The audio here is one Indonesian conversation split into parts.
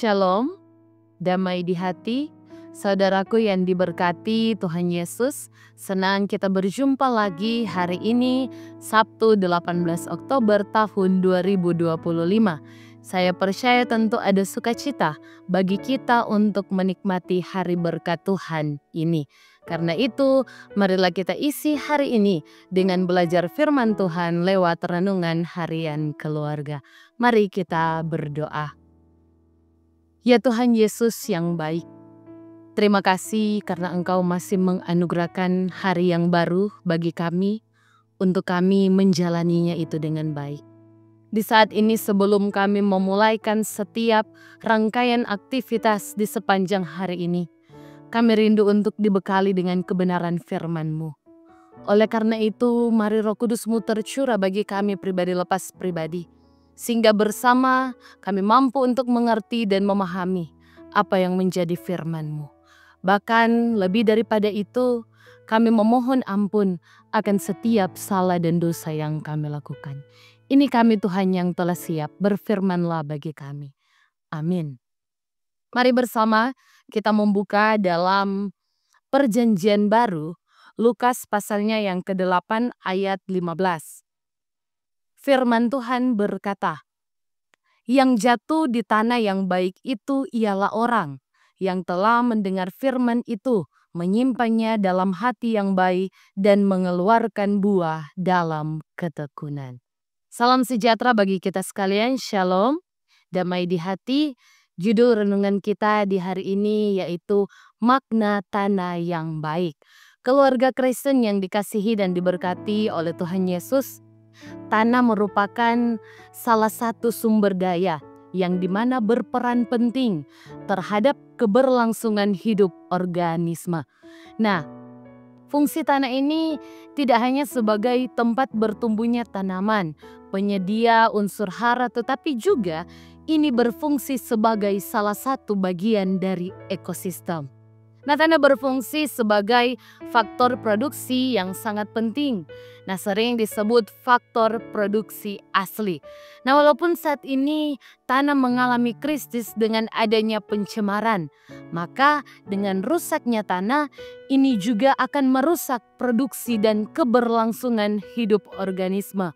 Shalom, damai di hati, saudaraku yang diberkati Tuhan Yesus. Senang kita berjumpa lagi hari ini, Sabtu 18 Oktober tahun 2025. Saya percaya tentu ada sukacita bagi kita untuk menikmati hari berkat Tuhan ini. Karena itu, marilah kita isi hari ini dengan belajar firman Tuhan lewat renungan harian keluarga. Mari kita berdoa. Ya Tuhan Yesus yang baik, terima kasih karena Engkau masih menganugerahkan hari yang baru bagi kami, untuk kami menjalaninya itu dengan baik. Di saat ini sebelum kami memulaikan setiap rangkaian aktivitas di sepanjang hari ini, kami rindu untuk dibekali dengan kebenaran firman-Mu. Oleh karena itu, mari Roh Kudus-Mu tercurah bagi kami pribadi lepas pribadi, sehingga bersama kami mampu untuk mengerti dan memahami apa yang menjadi firman-Mu. Bahkan lebih daripada itu, kami memohon ampun akan setiap salah dan dosa yang kami lakukan. Ini kami Tuhan yang telah siap, berfirmanlah bagi kami. Amin. Mari bersama kita membuka dalam Perjanjian Baru, Lukas pasalnya yang ke-8 ayat 15. Firman Tuhan berkata, "Yang jatuh di tanah yang baik itu ialah orang yang telah mendengar firman itu, menyimpannya dalam hati yang baik dan mengeluarkan buah dalam ketekunan." Salam sejahtera bagi kita sekalian, Shalom, damai di hati. Judul renungan kita di hari ini yaitu makna tanah yang baik. Keluarga Kristen yang dikasihi dan diberkati oleh Tuhan Yesus, tanah merupakan salah satu sumber daya yang dimana berperan penting terhadap keberlangsungan hidup organisme. Nah, fungsi tanah ini tidak hanya sebagai tempat bertumbuhnya tanaman, penyedia unsur hara, tetapi juga ini berfungsi sebagai salah satu bagian dari ekosistem. Nah, tanah berfungsi sebagai faktor produksi yang sangat penting. Nah, sering disebut faktor produksi asli. Nah, walaupun saat ini tanah mengalami krisis dengan adanya pencemaran, maka dengan rusaknya tanah, ini juga akan merusak produksi dan keberlangsungan hidup organisme.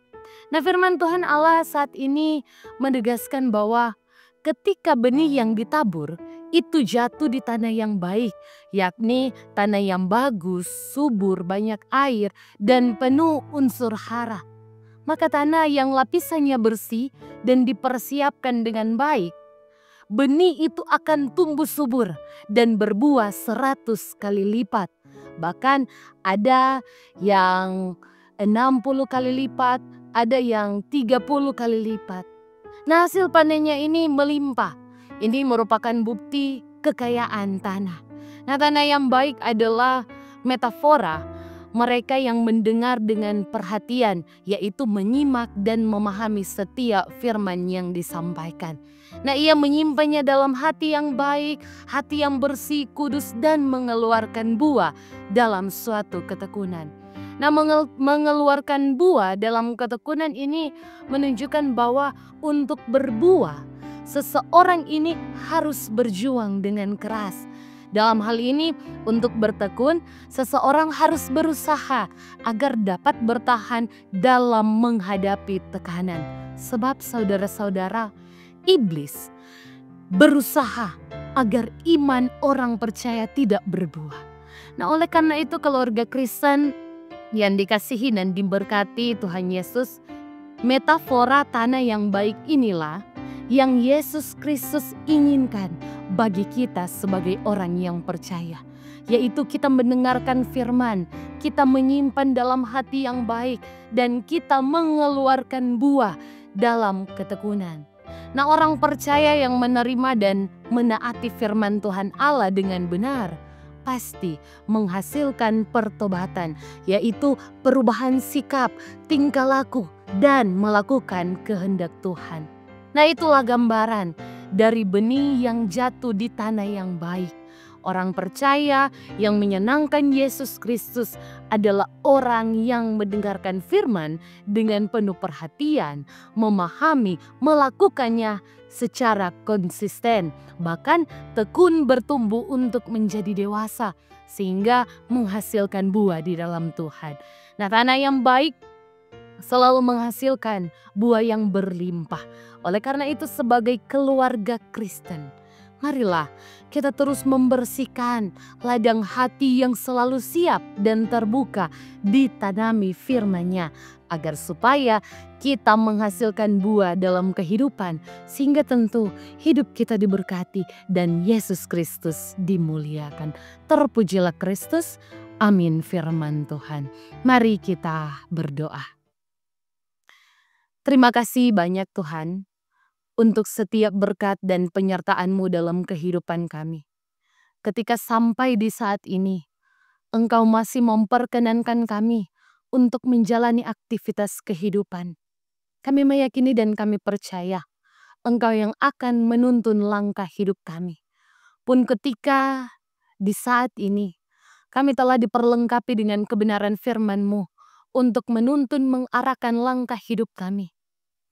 Nah, firman Tuhan Allah saat ini menegaskan bahwa ketika benih yang ditabur itu jatuh di tanah yang baik, yakni tanah yang bagus, subur, banyak air, dan penuh unsur hara. Maka tanah yang lapisannya bersih dan dipersiapkan dengan baik, benih itu akan tumbuh subur dan berbuah 100 kali lipat. Bahkan ada yang 60 kali lipat, ada yang 30 kali lipat. Nah, hasil panennya ini melimpah. Ini merupakan bukti kekayaan tanah. Nah, tanah yang baik adalah metafora mereka yang mendengar dengan perhatian, yaitu menyimak dan memahami setiap firman yang disampaikan. Nah, ia menyimpannya dalam hati yang baik, hati yang bersih, kudus, dan mengeluarkan buah dalam suatu ketekunan. Nah, mengeluarkan buah dalam ketekunan ini menunjukkan bahwa untuk berbuah, seseorang ini harus berjuang dengan keras. Dalam hal ini, untuk bertekun, seseorang harus berusaha agar dapat bertahan dalam menghadapi tekanan. Sebab saudara-saudara, iblis berusaha agar iman orang percaya tidak berbuah. Nah, oleh karena itu keluarga Kristen yang dikasihi dan diberkati Tuhan Yesus, metafora tanah yang baik inilah yang Yesus Kristus inginkan bagi kita sebagai orang yang percaya. Yaitu kita mendengarkan firman, kita menyimpan dalam hati yang baik, dan kita mengeluarkan buah dalam ketekunan. Nah, orang percaya yang menerima dan menaati firman Tuhan Allah dengan benar, pasti menghasilkan pertobatan, yaitu perubahan sikap, tingkah laku, dan melakukan kehendak Tuhan. Nah, itulah gambaran dari benih yang jatuh di tanah yang baik. Orang percaya yang menyenangkan Yesus Kristus adalah orang yang mendengarkan firman dengan penuh perhatian, memahami, melakukannya secara konsisten, bahkan tekun bertumbuh untuk menjadi dewasa sehingga menghasilkan buah di dalam Tuhan. Nah, tanah yang baik selalu menghasilkan buah yang berlimpah. Oleh karena itu, sebagai keluarga Kristen, marilah kita terus membersihkan ladang hati yang selalu siap dan terbuka ditanami firman-Nya, agar supaya kita menghasilkan buah dalam kehidupan, sehingga tentu hidup kita diberkati dan Yesus Kristus dimuliakan. Terpujilah Kristus. Amin firman Tuhan. Mari kita berdoa. Terima kasih banyak Tuhan untuk setiap berkat dan penyertaan-Mu dalam kehidupan kami. Ketika sampai di saat ini, Engkau masih memperkenankan kami untuk menjalani aktivitas kehidupan. Kami meyakini dan kami percaya Engkau yang akan menuntun langkah hidup kami. Pun ketika di saat ini kami telah diperlengkapi dengan kebenaran firman-Mu untuk menuntun mengarahkan langkah hidup kami,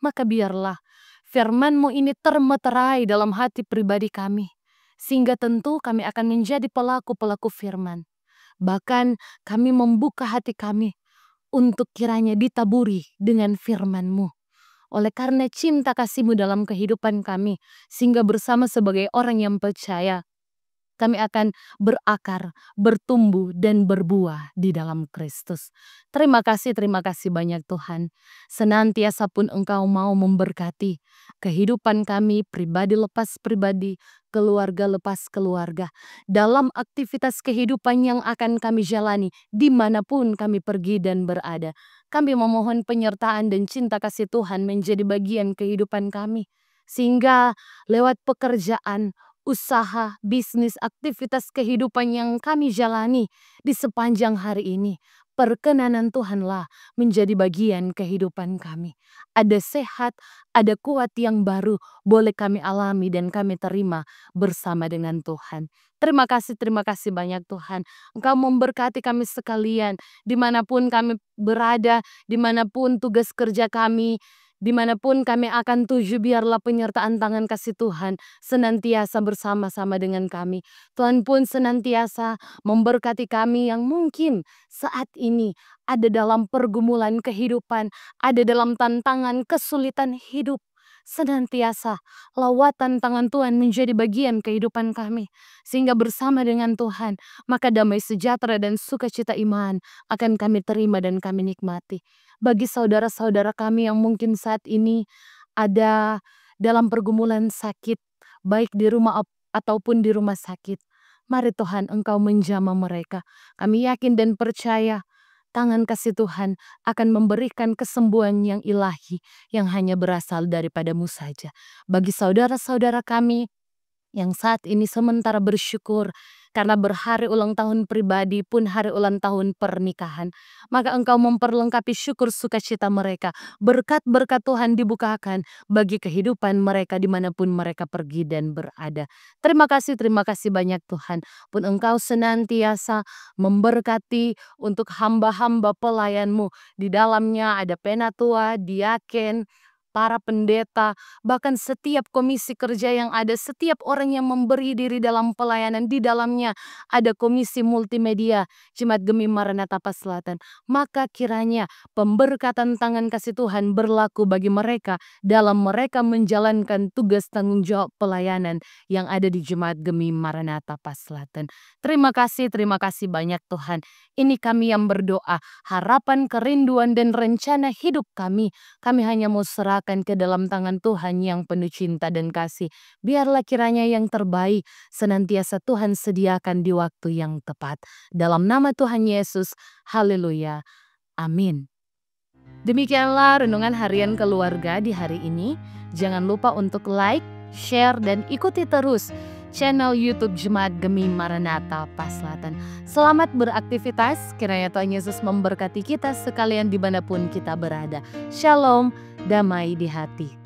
maka biarlah firman-Mu ini termeterai dalam hati pribadi kami, sehingga tentu kami akan menjadi pelaku-pelaku firman. Bahkan kami membuka hati kami untuk kiranya ditaburi dengan firman-Mu. Oleh karena cinta kasih-Mu dalam kehidupan kami, sehingga bersama sebagai orang yang percaya, kami akan berakar, bertumbuh, dan berbuah di dalam Kristus. Terima kasih banyak Tuhan. Senantiasa pun Engkau mau memberkati kehidupan kami, pribadi lepas pribadi, keluarga lepas keluarga, dalam aktivitas kehidupan yang akan kami jalani dimanapun kami pergi dan berada. Kami memohon penyertaan dan cinta kasih Tuhan menjadi bagian kehidupan kami, sehingga lewat pekerjaan, usaha, bisnis, aktivitas kehidupan yang kami jalani di sepanjang hari ini, perkenanan Tuhanlah menjadi bagian kehidupan kami. Ada sehat, ada kuat yang baru boleh kami alami dan kami terima bersama dengan Tuhan. Terima kasih banyak Tuhan. Engkau memberkati kami sekalian, dimanapun kami berada, dimanapun tugas kerja kami, dimanapun kami akan tuju, biarlah penyertaan tangan kasih Tuhan senantiasa bersama-sama dengan kami. Tuhan pun senantiasa memberkati kami yang mungkin saat ini ada dalam pergumulan kehidupan, ada dalam tantangan kesulitan hidup. Senantiasa lawatan tangan Tuhan menjadi bagian kehidupan kami, sehingga bersama dengan Tuhan maka damai sejahtera dan sukacita iman akan kami terima dan kami nikmati. Bagi saudara-saudara kami yang mungkin saat ini ada dalam pergumulan sakit, baik di rumah ataupun di rumah sakit, mari Tuhan Engkau menjamah mereka. Kami yakin dan percaya tangan kasih Tuhan akan memberikan kesembuhan yang ilahi yang hanya berasal daripada-Mu saja. Bagi saudara-saudara kami yang saat ini sementara bersyukur karena berhari ulang tahun pribadi pun hari ulang tahun pernikahan, maka Engkau memperlengkapi syukur sukacita mereka. Berkat-berkat Tuhan dibukakan bagi kehidupan mereka dimanapun mereka pergi dan berada. Terima kasih banyak Tuhan. Pun Engkau senantiasa memberkati untuk hamba-hamba pelayan-Mu. Di dalamnya ada penatua, diaken, para pendeta, bahkan setiap komisi kerja yang ada, setiap orang yang memberi diri dalam pelayanan, di dalamnya ada komisi multimedia Jemaat Gemi Maranatha Selatan. Maka kiranya pemberkatan tangan kasih Tuhan berlaku bagi mereka dalam mereka menjalankan tugas tanggung jawab pelayanan yang ada di Jemaat Gemi Maranatha Selatan. Terima kasih banyak Tuhan. Ini kami yang berdoa, harapan, kerinduan, dan rencana hidup kami hanya mau serahkan ke dalam tangan Tuhan yang penuh cinta dan kasih. Biarlah kiranya yang terbaik senantiasa Tuhan sediakan di waktu yang tepat. Dalam nama Tuhan Yesus, haleluya, amin. Demikianlah renungan harian keluarga di hari ini. Jangan lupa untuk like, share, dan ikuti terus channel YouTube Jemaat Gemi Maranatha Selatan. Selamat beraktivitas, kiranya Tuhan Yesus memberkati kita sekalian dimanapun kita berada. Shalom, damai di hati.